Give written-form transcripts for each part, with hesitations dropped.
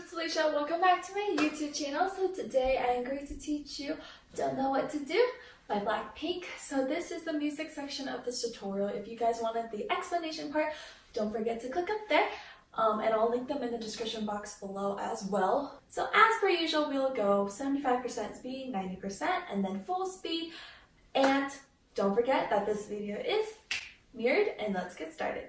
it's Felicia. Welcome back to my YouTube channel. So today I am going to teach you Don't Know What to Do by BLACKPINK. So this is the music section of this tutorial. If you guys wanted the explanation part, don't forget to click up there. And I'll link them in the description box below as well. So as per usual, we'll go 75% speed, 90%, and then full speed. And don't forget that this video is mirrored, and let's get started.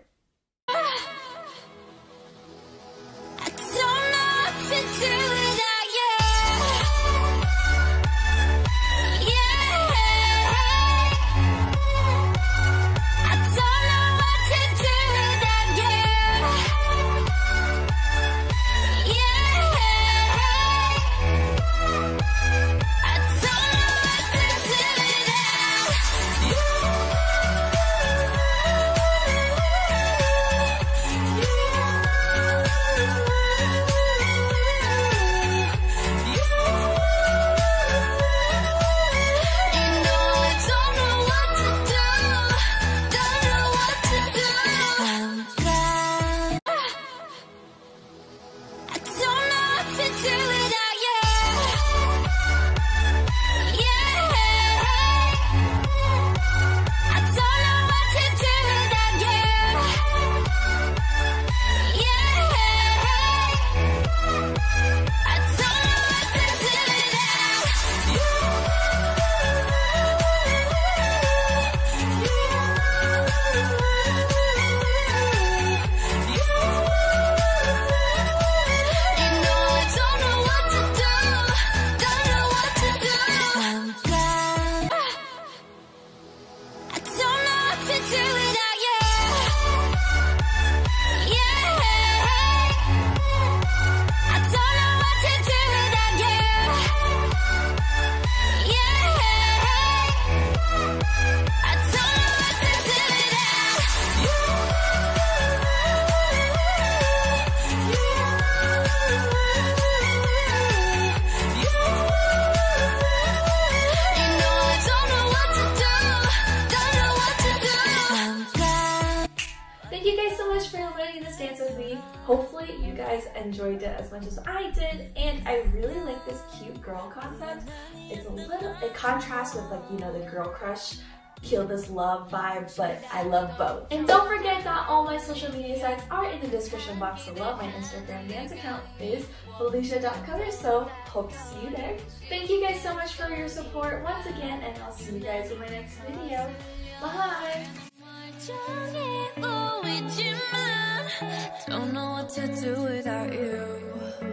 Thank you guys so much for learning this dance with me. Hopefully you guys enjoyed it as much as I did, and I really like this cute girl concept. It contrasts with, like, you know, the girl crush, kill this love vibe, but I love both. And don't forget that all my social media sites are in the description box below. My Instagram dance account is felicia.color, so hope to see you there. Thank you guys so much for your support once again, and I'll see you guys in my next video. Bye! Don't know what to do without you.